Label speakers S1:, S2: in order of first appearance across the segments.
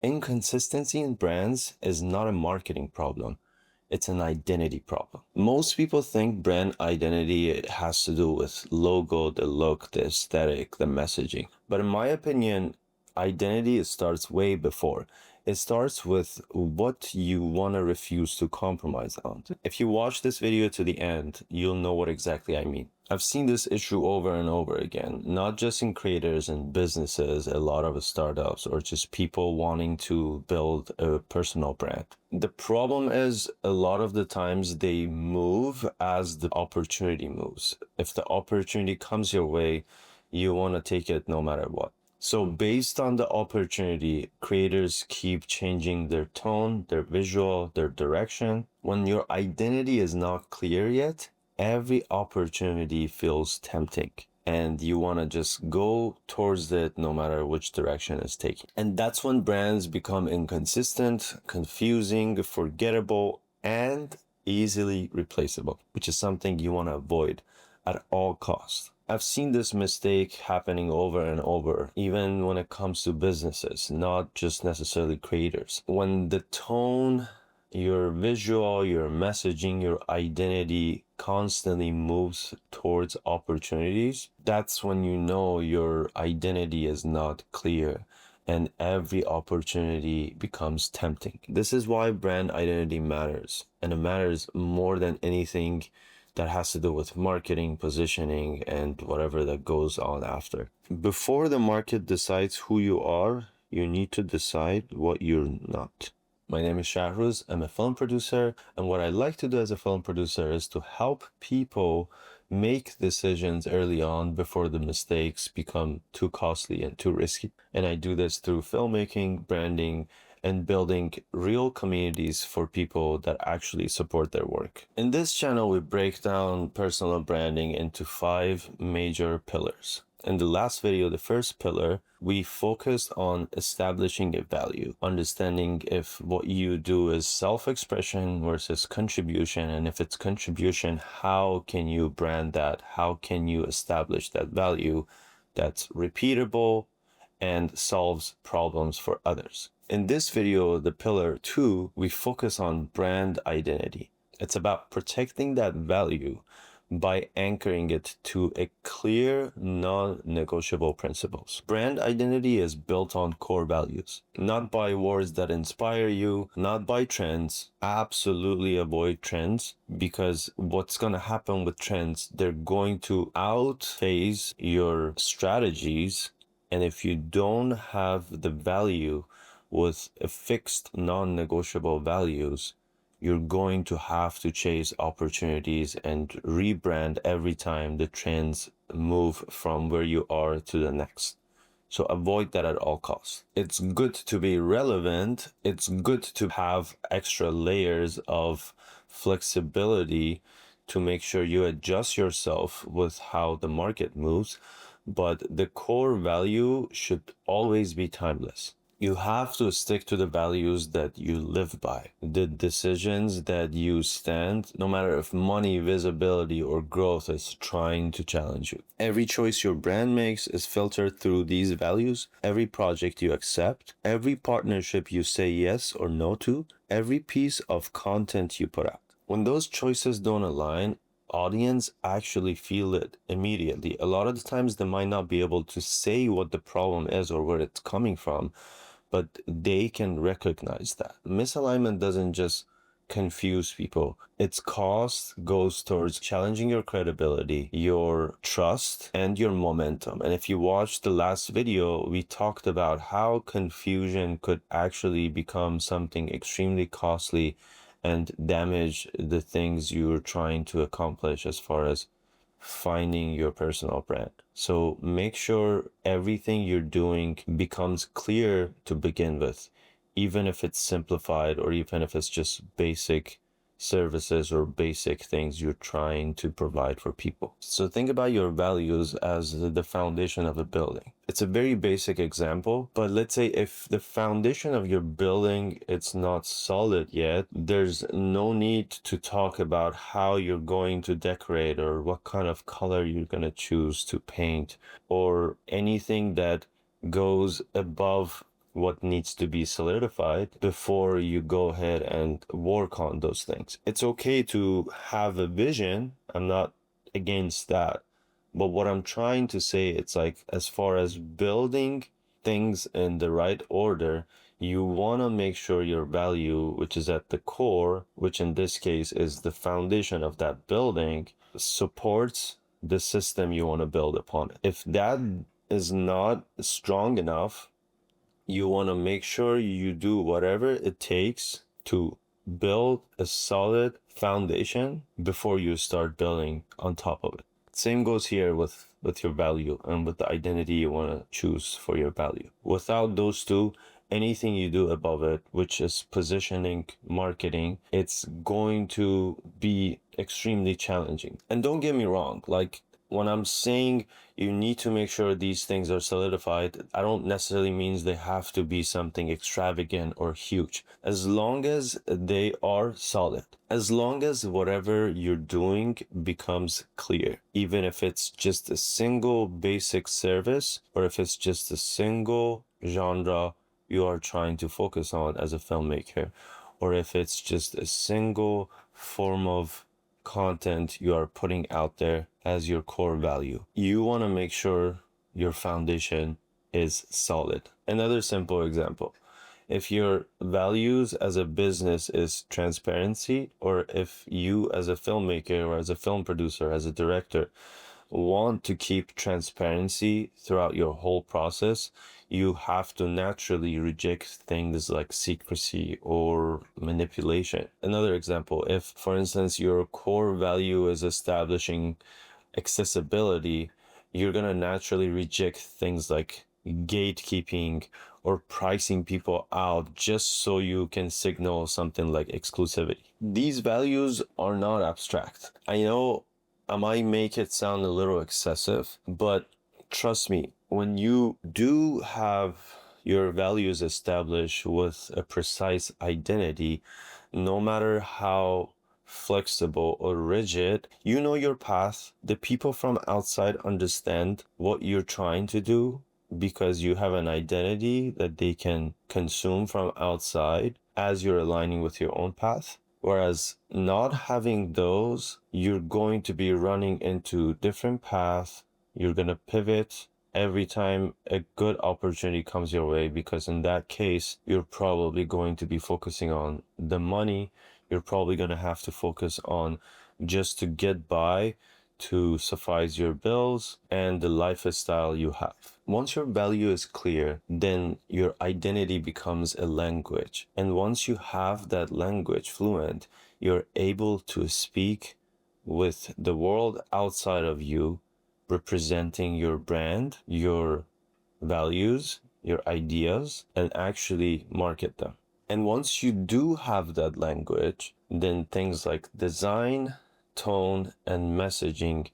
S1: Inconsistency in brands is not a marketing problem. It's an identity problem. Most people think brand identity has to do with logo, the look, the aesthetic, the messaging. But in my opinion, identity starts way before. It starts with what you want to refuse to compromise on. If you watch this video to the end, you'll know what exactly I mean. I've seen this issue over and over again, not just in creators and businesses, a lot of startups, or just people wanting to build a personal brand. The problem is a lot of the times they move as the opportunity moves. If the opportunity comes your way, you want to take it no matter what. So based on the opportunity, creators keep changing their tone, their visual, their direction. When your identity is not clear yet, every opportunity feels tempting and you want to just go towards it no matter which direction it's taking. And that's when brands become inconsistent, confusing, forgettable, and easily replaceable, which is something you want to avoid at all costs. I've seen this mistake happening over and over, even when it comes to businesses, not just necessarily creators. When the tone, your visual, your messaging, your identity constantly moves towards opportunities, that's when you know your identity is not clear and every opportunity becomes tempting. This is why brand identity matters, and it matters more than anything that has to do with marketing, positioning, and whatever that goes on after. Before the market decides who you are, you need to decide what you're not. My name is Shahruz. I'm a film producer, and what I like to do as a film producer is to help people make decisions early on before the mistakes become too costly and too risky. And I do this through filmmaking, branding, and building real communities for people that actually support their work. In this channel, we break down personal branding into 5 major pillars. In the last video, the first pillar, we focused on establishing a value, understanding if what you do is self-expression versus contribution, and if it's contribution, how can you brand that? How can you establish that value that's repeatable and solves problems for others? In this video, the pillar 2, we focus on brand identity. It's about protecting that value by anchoring it to a clear, non-negotiable principles. Brand identity is built on core values, not by words that inspire you, not by trends. Absolutely avoid trends, because what's going to happen with trends, they're going to outphase your strategies. And if you don't have the value with a fixed non-negotiable values, you're going to have to chase opportunities and rebrand every time the trends move from where you are to the next. So avoid that at all costs. It's good to be relevant. It's good to have extra layers of flexibility to make sure you adjust yourself with how the market moves. But the core value should always be timeless. You have to stick to the values that you live by, the decisions that you stand, no matter if money, visibility, or growth is trying to challenge you. Every choice your brand makes is filtered through these values. Every project you accept, every partnership you say yes or no to, every piece of content you put out. When those choices don't align, audience actually feel it immediately. A lot of the times they might not be able to say what the problem is or where it's coming from, but they can recognize that. Misalignment doesn't just confuse people. Its cost goes towards challenging your credibility, your trust, and your momentum. And if you watched the last video, we talked about how confusion could actually become something extremely costly and damage the things you're trying to accomplish as far as finding your personal brand. So make sure everything you're doing becomes clear to begin with, even if it's simplified or even if it's just basic services or basic things you're trying to provide for people. So think about your values as the foundation of a building. It's a very basic example, but let's say if the foundation of your building it's not solid yet, there's no need to talk about how you're going to decorate or what kind of color you're going to choose to paint or anything that goes above what needs to be solidified before you go ahead and work on those things. It's okay to have a vision. I'm not against that. But what I'm trying to say, it's like, as far as building things in the right order, you want to make sure your value, which is at the core, which in this case is the foundation of that building, supports the system you want to build upon it. If that is not strong enough, you want to make sure you do whatever it takes to build a solid foundation before you start building on top of it. Same goes here with your value and with the identity you want to choose for your value. Without those two, anything you do above it, which is positioning, marketing, it's going to be extremely challenging. And don't get me wrong, like, when I'm saying you need to make sure these things are solidified, I don't necessarily mean they have to be something extravagant or huge. As long as they are solid, as long as whatever you're doing becomes clear, even if it's just a single basic service or if it's just a single genre you are trying to focus on as a filmmaker, or if it's just a single form of content you are putting out there as your core value. You want to make sure your foundation is solid. Another simple example. If your values as a business is transparency, or if you as a filmmaker or as a film producer, as a director, want to keep transparency throughout your whole process, you have to naturally reject things like secrecy or manipulation. Another example, if, for instance, your core value is establishing accessibility, you're going to naturally reject things like gatekeeping or pricing people out just so you can signal something like exclusivity. These values are not abstract. I know I might make it sound a little excessive, but trust me, when you do have your values established with a precise identity, no matter how flexible or rigid, you know your path. The people from outside understand what you're trying to do because you have an identity that they can consume from outside as you're aligning with your own path. Whereas not having those, you're going to be running into different paths. You're going to pivot every time a good opportunity comes your way, because in that case, you're probably going to be focusing on the money. You're probably going to have to focus on just to get by, to suffice your bills and the lifestyle you have. Once your value is clear, then your identity becomes a language. And once you have that language fluent, you're able to speak with the world outside of you, representing your brand, your values, your ideas, and actually market them. And once you do have that language, then things like design, tone, and messaging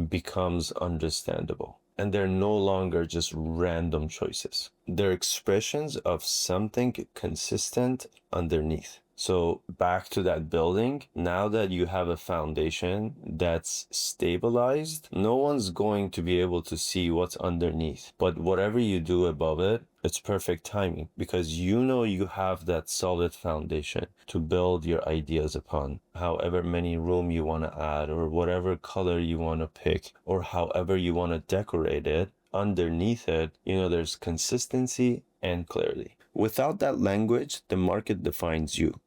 S1: becomes understandable. And they're no longer just random choices. They're expressions of something consistent underneath. So back to that building, now that you have a foundation that's stabilized, no one's going to be able to see what's underneath. But whatever you do above it, it's perfect timing, because you know you have that solid foundation to build your ideas upon. However many room you want to add, or whatever color you want to pick, or however you want to decorate it, underneath it, you know, there's consistency and clarity. Without that language, the market defines you.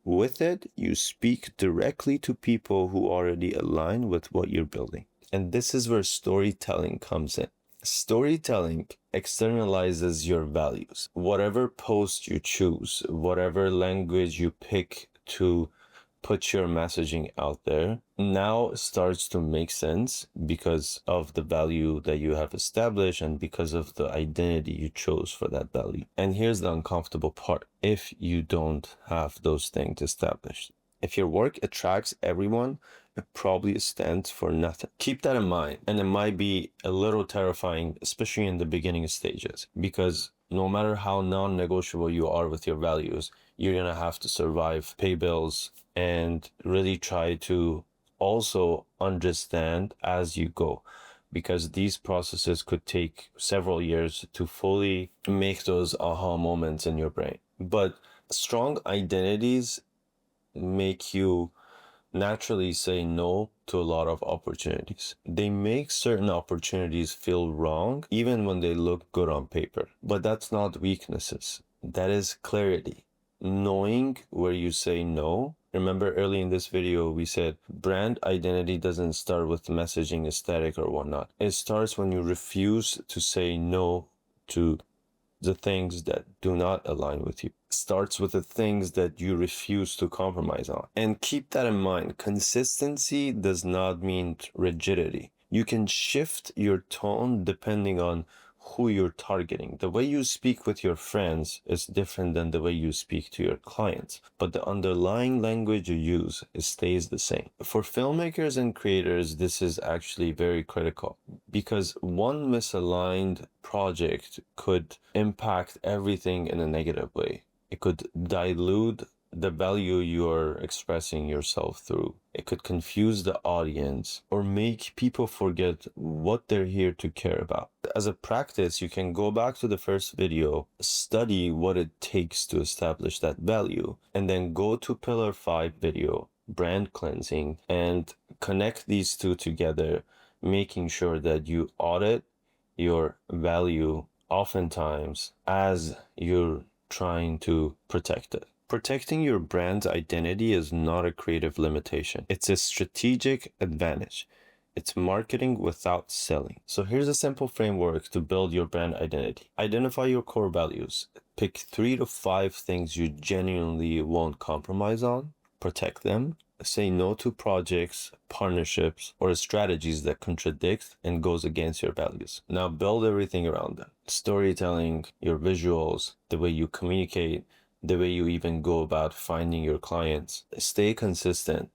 S1: With it, you speak directly to people who already align with what you're building. And this is where storytelling comes in. Storytelling externalizes your values. Whatever post you choose, whatever language you pick to put your messaging out there, now starts to make sense because of the value that you have established and because of the identity you chose for that value. And here's the uncomfortable part. If you don't have those things established, if your work attracts everyone, it probably stands for nothing. Keep that in mind. And it might be a little terrifying, especially in the beginning stages, because no matter how non-negotiable you are with your values, you're going to have to survive, pay bills, and really try to also understand as you go. because these processes could take several years to fully make those aha moments in your brain. But strong identities make you naturally say no to a lot of opportunities. They make certain opportunities feel wrong, even when they look good on paper. But that's not weaknesses. That is clarity. Knowing where you say no. Remember early in this video, we said brand identity doesn't start with messaging, aesthetic, or whatnot. It starts when you refuse to say no to the things that do not align with you. Starts with the things that you refuse to compromise on. And keep that in mind. Consistency does not mean rigidity. You can shift your tone depending on who you're targeting. The way you speak with your friends is different than the way you speak to your clients, but the underlying language you use stays the same. For filmmakers and creators, this is actually very critical because one misaligned project could impact everything in a negative way. It could dilute the value you're expressing yourself through. It could confuse the audience or make people forget what they're here to care about. As a practice, you can go back to the first video, study what it takes to establish that value, and then go to Pillar 5 video, brand cleansing, and connect these two together, making sure that you audit your value oftentimes as you're trying to protect it. Protecting your brand's identity is not a creative limitation. It's a strategic advantage. It's marketing without selling. So here's a simple framework to build your brand identity. Identify your core values. Pick 3 to 5 things you genuinely won't compromise on. Protect them. Say no to projects, partnerships, or strategies that contradict and goes against your values. Now build everything around them. Storytelling, your visuals, the way you communicate, the way you even go about finding your clients. Stay consistent.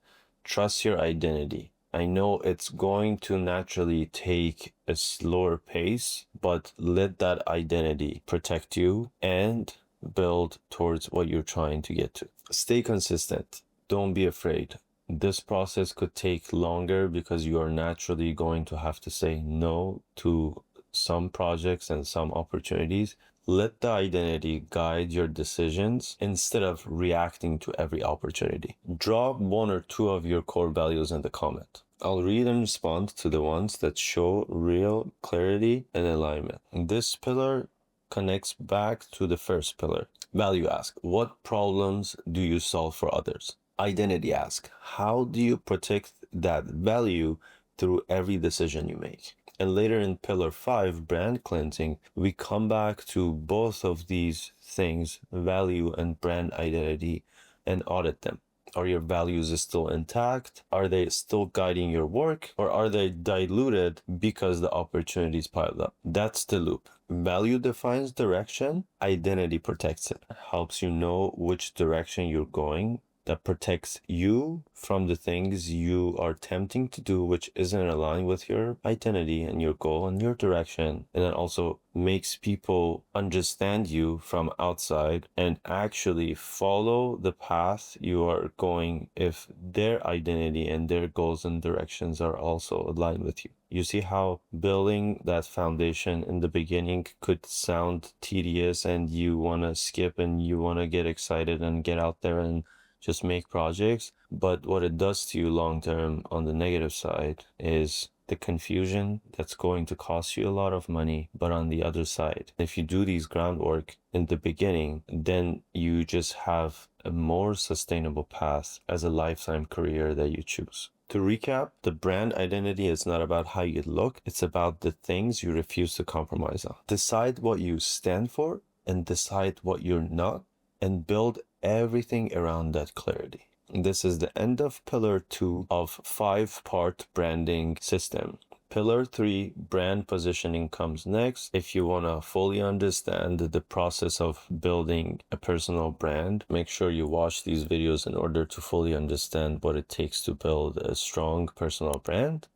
S1: Trust your identity. I know it's going to naturally take a slower pace, but let that identity protect you and build towards what you're trying to get to. Stay consistent. Don't be afraid. This process could take longer because you are naturally going to have to say no to some projects and some opportunities. Let the identity guide your decisions instead of reacting to every opportunity. Drop 1 or 2 of your core values in the comment. I'll read and respond to the ones that show real clarity and alignment. This pillar connects back to the first pillar. Value ask, what problems do you solve for others? Identity ask, how do you protect that value through every decision you make? And later in Pillar 5, brand cleansing, we come back to both of these things, value and brand identity, and audit them. Are your values still intact? Are they still guiding your work? Or are they diluted because the opportunities piled up? That's the loop. Value defines direction, identity protects it. Helps you know which direction you're going. That protects you from the things you are attempting to do, which isn't aligned with your identity and your goal and your direction. And it also makes people understand you from outside and actually follow the path you are going if their identity and their goals and directions are also aligned with you. You see how building that foundation in the beginning could sound tedious and you want to skip and you want to get excited and get out there and just make projects, but what it does to you long term on the negative side is the confusion that's going to cost you a lot of money. But on the other side, if you do these groundwork in the beginning, then you just have a more sustainable path as a lifetime career that you choose. To recap, the brand identity is not about how you look, it's about the things you refuse to compromise on. Decide what you stand for and decide what you're not, and build everything around that clarity. This is the end of Pillar 2 of 5-part branding system. Pillar 3, brand positioning, comes next. If you want to fully understand the process of building a personal brand, make sure you watch these videos in order to fully understand what it takes to build a strong personal brand.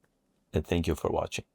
S1: And thank you for watching.